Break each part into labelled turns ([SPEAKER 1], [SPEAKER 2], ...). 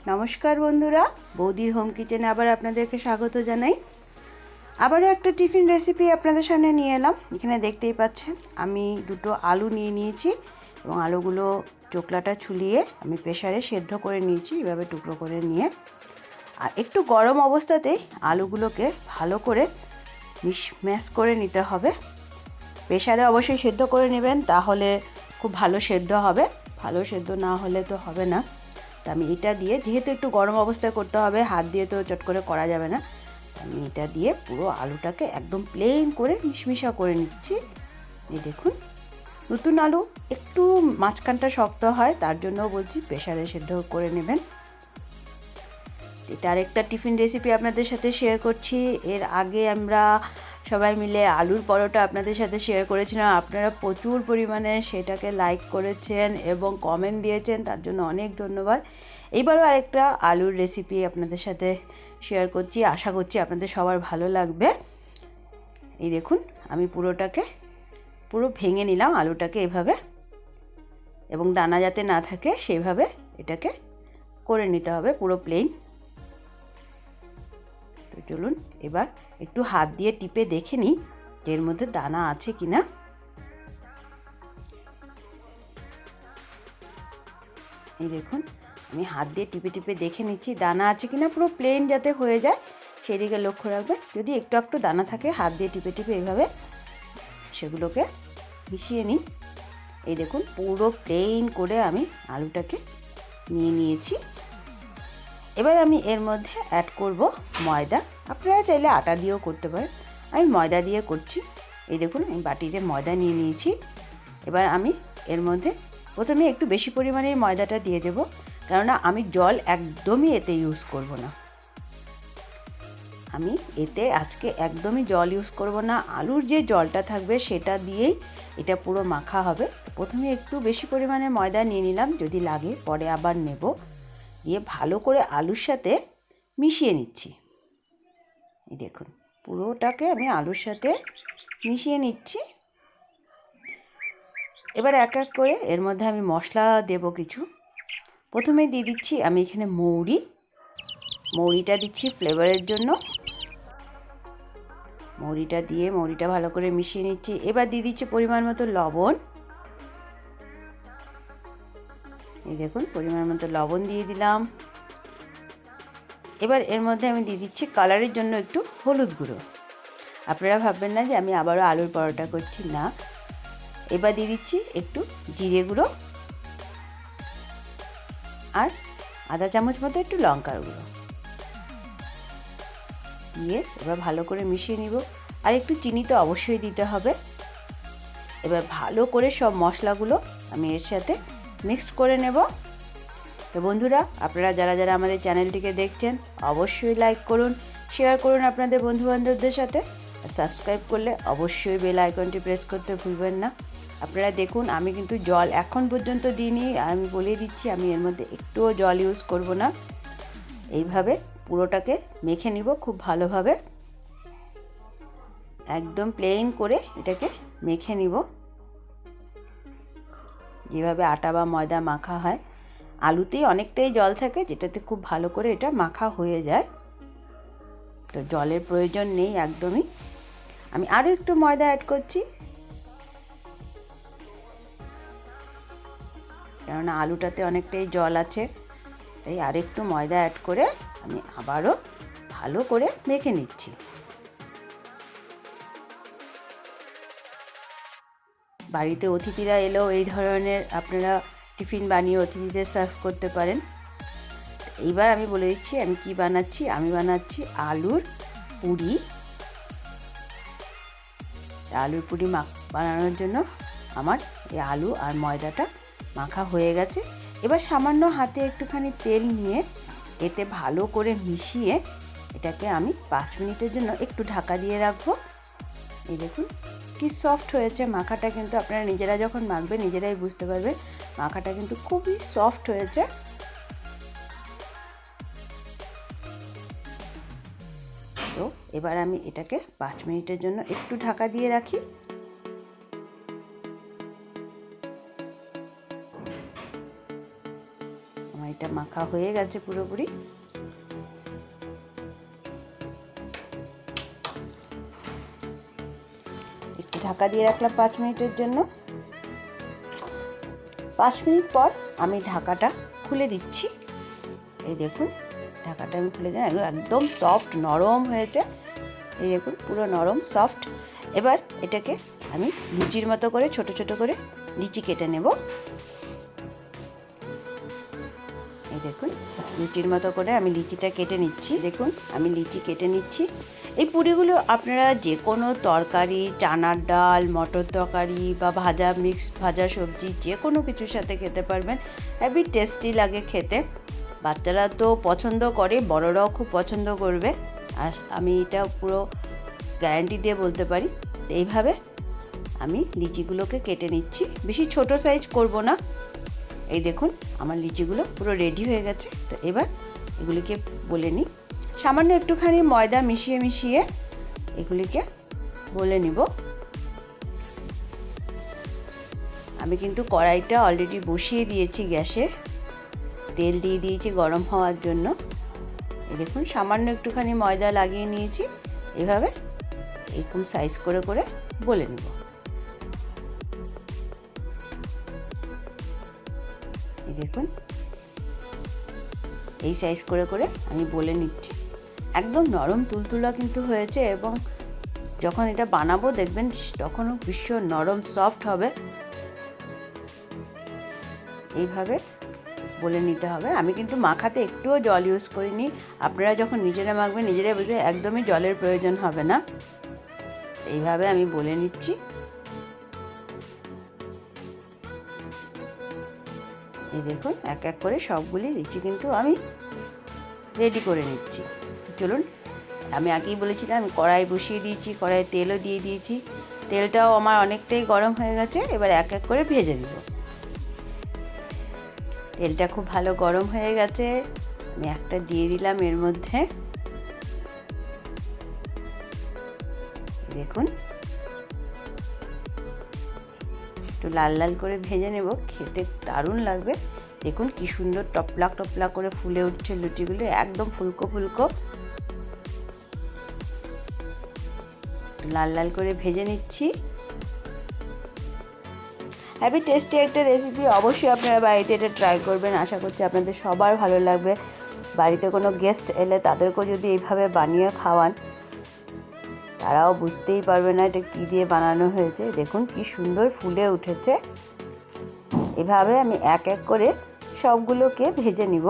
[SPEAKER 1] নমস্কার বন্ধুরা, বৌদির হোম কিচেনে আবার আপনাদেরকে স্বাগত জানাই। আবারও একটা টিফিন রেসিপি আপনাদের সামনে নিয়ে এলাম। এখানে দেখতেই পাচ্ছেন আমি দুটো আলু নিয়ে নিয়েছি এবং আলুগুলো চোকলাটা ছুলিয়ে আমি প্রেসারে সেদ্ধ করে নিয়েছি, এভাবে টুকরো করে নিয়ে। আর একটু গরম অবস্থাতেই আলুগুলোকে ভালো করে ম্যাশ করে নিতে হবে। প্রেসারে অবশ্যই সেদ্ধ করে নেবেন, তাহলে খুব ভালো সেদ্ধ হবে। ভালো সেদ্ধ না হলে তো হবে না। তা আমি এটা দিয়ে, যেহেতু একটু গরম অবস্থায় করতে হবে, হাত দিয়ে তো চট করে করা যাবে না, আমি এটা দিয়ে পুরো আলুটাকে একদম প্লেন করে মিশমিশা করে নিচ্ছি। এই দেখুন, নতুন আলু একটু মাঝখানটা শক্ত হয়, তার জন্য বলছি প্রেসারে সেদ্ধ করে নেবেন। এটা আরেকটা টিফিন রেসিপি আপনাদের সাথে শেয়ার করছি। এর আগে আমরা সবাই মিলে আলুর পরোটা আপনাদের সাথে শেয়ার করেছিলাম। আপনারা প্রচুর পরিমাণে সেটাকে লাইক করেছেন এবং কমেন্ট দিয়েছেন, তার জন্য অনেক ধন্যবাদ। এইবারও আরেকটা আলুর রেসিপি আপনাদের সাথে শেয়ার করছি, আশা করছি আপনাদের সবার ভালো লাগবে। এই দেখুন, আমি পুরো ভেঙে নিলাম আলুটাকে এভাবে, এবং দানা যাতে না থাকে সেইভাবে এটাকে করে নিতে হবে, পুরো প্লেন। তো চলুন এবার একটু হাত দিয়ে টিপে দেখে নিই যে এর মধ্যে দানা আছে কিনা। এই দেখুন, আমি হাত দিয়ে টিপে টিপে দেখে নিচ্ছি দানা আছে কিনা। পুরো প্লেন যাতে হয়ে যায় সেদিকে লক্ষ্য রাখবেন। যদি একটু একটু দানা থাকে, হাত দিয়ে টিপে টিপে এইভাবে সেগুলোকে মিশিয়ে নিই। এই দেখুন, পুরো প্লেন করে আমি আলুটাকে নিয়ে নিয়েছি। এবার আমি এর মধ্যে অ্যাড করব ময়দা। আপনারা চাইলে আটা দিয়েও করতে পারেন, আমি ময়দা দিয়ে করছি। এই দেখুন, আমি বাটিতে ময়দা নিয়ে নিয়েছি। এবার আমি এর মধ্যে প্রথমে একটু বেশি পরিমাণে ময়দাটা দিয়ে দেব, কেননা আমি জল একদমই এতে ইউজ করব না। আমি এতে আজকে একদমই জল ইউজ করব না। আলুর যে জলটা থাকবে সেটা দিয়েই এটা পুরো মাখা হবে। প্রথমে একটু বেশি পরিমাণে ময়দা নিয়ে নিলাম, যদি লাগে পরে আবার নেব। দিয়ে ভালো করে আলুর সাথে মিশিয়ে নিচ্ছি। এই দেখুন, পুরোটাকে আমি আলুর সাথে মিশিয়ে নিচ্ছি। এবার এক এক করে এর মধ্যে আমি মশলা দেব কিছু। প্রথমে দিয়ে দিচ্ছি আমি এখানে মৌরিটা দিচ্ছি ফ্লেভারের জন্য। মৌরিটা ভালো করে মিশিয়ে নিচ্ছি। এবার দিয়ে দিচ্ছি পরিমাণ মতো লবণ। এই দেখুন, পরিমাণ মতো লবণ দিয়ে দিলাম। এবার এর মধ্যে আমি দিয়ে দিচ্ছি কালারের জন্য একটু হলুদ গুঁড়ো। আপনারা ভাববেন না যে আমি আবারও আলুর পরোটা করছি, না। এবার দিয়ে দিচ্ছি একটু জিরে গুঁড়ো, আর আধা চামচ মতো একটু লঙ্কার গুঁড়ো দিয়ে এবার ভালো করে মিশিয়ে নিব। আর একটু চিনি তো অবশ্যই দিতে হবে। এবার ভালো করে সব মশলাগুলো আমি এর সাথে মিক্সড করে নেব। তো বন্ধুরা, আপনারা যারা যারা আমাদের চ্যানেলটিকে দেখছেন অবশ্যই লাইক করুন, শেয়ার করুন আপনাদের বন্ধুবান্ধবদের সাথে, আর সাবস্ক্রাইব করলে অবশ্যই বেল আইকনটি প্রেস করতে ভুলবেন না। আপনারা দেখুন, আমি কিন্তু জল এখন পর্যন্ত দিইনি। আমি বলে দিচ্ছি, আমি এর মধ্যে একটুও জল ইউজ করব না। এইভাবে পুরোটাকে মেখে নিব খুব ভালোভাবে, একদম প্লেন করে এটাকে মেখে নিব, যেভাবে আটা বা ময়দা মাখা হয়। আলুতেই অনেকটাই জল থাকে, যেটাতে খুব ভালো করে এটা মাখা হয়ে যায়। তো জলের প্রয়োজন নেই একদমই। আমি আরও একটু ময়দা অ্যাড করছি, কেননা আলুটাতে অনেকটাই জল আছে, তাই আর একটু ময়দা অ্যাড করে আমি আবারও ভালো করে মেখে নিচ্ছি। বাড়িতে অতিথিরা এলেও এই ধরনের আপনারা টিফিন বানিয়ে অতিথিদের সার্ভ করতে পারেন। এইবার আমি বলে দিচ্ছি আমি কি বানাচ্ছি। আমি বানাচ্ছি আলুর পুরি। আলুর পুরি বানানোর জন্য আমার এই আলু আর ময়দাটা মাখা হয়ে গেছে। এবার সামান্য হাতে একটুখানি তেল নিয়ে এতে ভালো করে মিশিয়ে এটাকে আমি 5 মিনিটের জন্য একটু ঢাকা দিয়ে রাখবো। এই দেখুন কি সফট হয়েছে মাখাটা, কিন্তু আপনারা নিজেরা যখন মাখবেন নিজেরাই বুঝতে পারবেন মাখাটা কিন্তু খুবই সফট হয়েছে। তো এবার আমি এটাকে 5 মিনিটের জন্য একটু ঢাকা দিয়ে রাখি। আমার এটা মাখা হয়ে গেছে পুরোপুরি। একটু ঢাকা দিয়ে রাখলাম 5 মিনিটের জন্য। 5 মিনিট পর আমি ঢাকাটা খুলে দিচ্ছি। এই দেখুন ঢাকাটা আমি খুলে দিই, একদম সফট নরম হয়েছে। এই দেখুন পুরো নরম সফট। এবার এটাকে আমি লুচির মতো করে ছোট ছোট করে লিচি কেটে নেব। এই দেখুন লুচির মতো করে আমি লিচিটা কেটে নিচ্ছি। দেখুন আমি লিচি কেটে নিচ্ছি। এই পুরিগুলো আপনারা যে কোনো তরকারি, চানার ডাল, মটর তরকারি বা ভাজা মিক্স ভাজা সবজি যে কোনো কিছুর সাথে খেতে পারবেন। হেভি টেস্টি লাগে খেতে। বাচ্চারা তো পছন্দ করে, বড়রাও খুব পছন্দ করবে। আর আমি এটা পুরো গ্যারান্টি দিয়ে বলতে পারি। তো এইভাবে আমি লিচিগুলোকে কেটে নিচ্ছি, বেশি ছোট সাইজ করব না। এই দেখুন আমার লিচিগুলো পুরো রেডি হয়ে গেছে। তো এবার এগুলিকে বলে নিই। সামান্য একটুখানি ময়দা মিশিয়ে মিশিয়ে এগুলিকে বলে নিব। আমি কিন্তু কড়াইটা অলরেডি বসিয়ে দিয়েছি গ্যাসে, তেল দিয়ে দিয়েছি গরম হওয়ার জন্য। এই দেখুন সামান্য একটুখানি ময়দা লাগিয়ে নিয়েছি। এভাবে এরকম সাইজ করে করে বলে নেব। এই দেখুন এই সাইজ করে করে আমি বলে নিচ্ছি। একদম নরম তুলতুলা কিন্তু হয়েছে, এবং যখন এটা বানাবো দেখবেন তখনও ভীষণ নরম সফট হবে। এইভাবে বলে নিতে হবে। আমি কিন্তু মাখাতে একটুও জল ইউজ করিনি। আপনারা যখন নিজেরা মাখবেন নিজেরাই বুঝবে, একদমই জলের প্রয়োজন হবে না। এইভাবে আমি বলে নিচ্ছি। এই দেখুন এক এক করে সবগুলি লিচি কিন্তু আমি রেডি করে নিচ্ছি। চলুন, আমি আগেই বলেছিলাম আমি কড়াই বসিয়ে দিয়েছি, কড়াইয়ে তেলও দিয়ে দিয়েছি। তেলটাও আমার অনেকটাই গরম হয়ে গেছে। এবার এক এক করে ভেজে নেব। তেলটা খুব ভালো গরম হয়ে গেছে। আমি একটা দিয়ে দিলাম এর মধ্যে। দেখুন একটু লাল লাল করে ভেজে নেব, খেতে দারুণ লাগবে। দেখুন কি সুন্দর টপলা টপলা করে ফুলে উঠছে লুচিগুলো, একদম ফুলকো ফুলকো। লাল লাল করে ভেজে নিচ্ছি। হেভি টেস্টি একটা রেসিপি, অবশ্যই আপনারা বাড়িতে এটা ট্রাই করবেন। আশা করছি আপনাদের সবার ভালো লাগবে। বাড়িতে কোনো গেস্ট এলে তাদেরকেও যদি এইভাবে বানিয়ে খাওয়ান, তারাও বুঝতেই পারবে না এটা কী দিয়ে বানানো হয়েছে। দেখুন কি সুন্দর ফুলে উঠেছে। এভাবে আমি এক এক করে সবগুলোকে ভেজে নিব।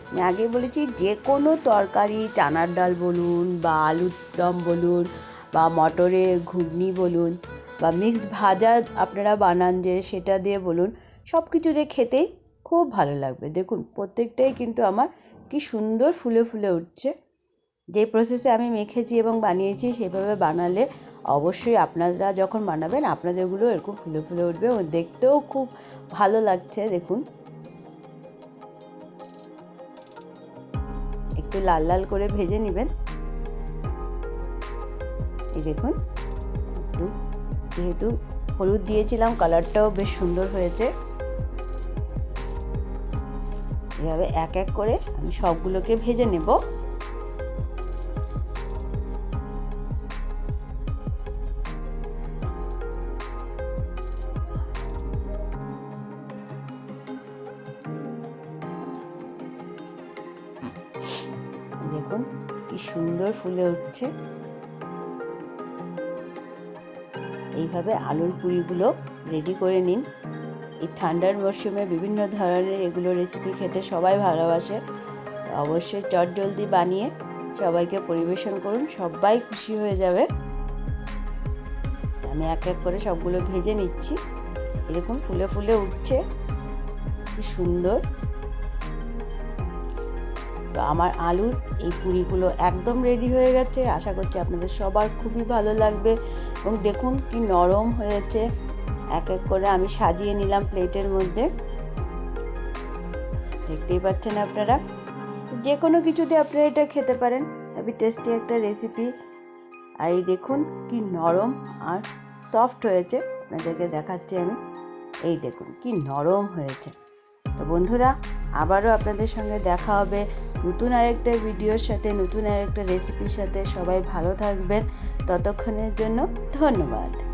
[SPEAKER 1] আমি আগে বলেছি যে কোনো তরকারি, চানার ডাল বলুন বা আলুর দম বলুন বা মটরের ঘুগনি বলুন বা মিক্সড ভাজা আপনারা বানান যে সেটা দিয়ে বলুন, সব কিছু দিয়ে খেতেই খুব ভালো লাগবে। দেখুন প্রত্যেকটাই কিন্তু আমার কি সুন্দর ফুলে ফুলে উঠছে। যে প্রসেসে আমি মেখেছি এবং বানিয়েছি সেভাবে বানালে অবশ্যই আপনারা যখন বানাবেন আপনাদেরগুলো এরকম ফুলে ফুলে উঠবে এবং দেখতেও খুব ভালো লাগছে। দেখুন একটু লাল লাল করে ভেজে নেবেন। এই দেখুন একটু যেহেতু হলুদ দিয়েছিলাম কালারটাও বেশ সুন্দর হয়েছে। এভাবে এক এক করে আমি সবগুলোকে ভেজে নেব। দেখুন কি সুন্দর ফুলে উঠছে। এইভাবে আলুর পুরিগুলো রেডি করে নিন। এই ঠান্ডার মরশুমে বিভিন্ন ধরনের এগুলো রেসিপি খেতে সবাই ভালোবাসে। তো অবশ্যই চটজলদি বানিয়ে সবাইকে পরিবেশন করুন, সবাই খুশি হয়ে যাবে। আমি এক এক করে সবগুলো ভেজে নিচ্ছি। এরকম ফুলে ফুলে উঠছে, কি সুন্দর। তো আমার আলুর এই পুরিগুলো একদম রেডি হয়ে গেছে। আশা করছি আপনাদের সবার খুবই ভালো লাগবে। এবং দেখুন কি নরম হয়েছে। এক এক করে আমি সাজিয়ে নিলাম প্লেটের মধ্যে, দেখতেই পাচ্ছেন আপনারা। যে কোনো কিছুতে আপনারা এটা খেতে পারেন। হেভি টেস্টি একটা রেসিপি। আর এই দেখুন কি নরম আর সফট হয়েছে, আপনাদেরকে দেখাচ্ছি আমি। এই দেখুন কি নরম হয়েছে। তো বন্ধুরা, আবারও আপনাদের সঙ্গে দেখা হবে নতুন আরেকটা ভিডিওর সাথে, নতুন আরেকটা রেসিপির সাথে। সবাই ভালো থাকবেন, ততক্ষণের জন্য ধন্যবাদ।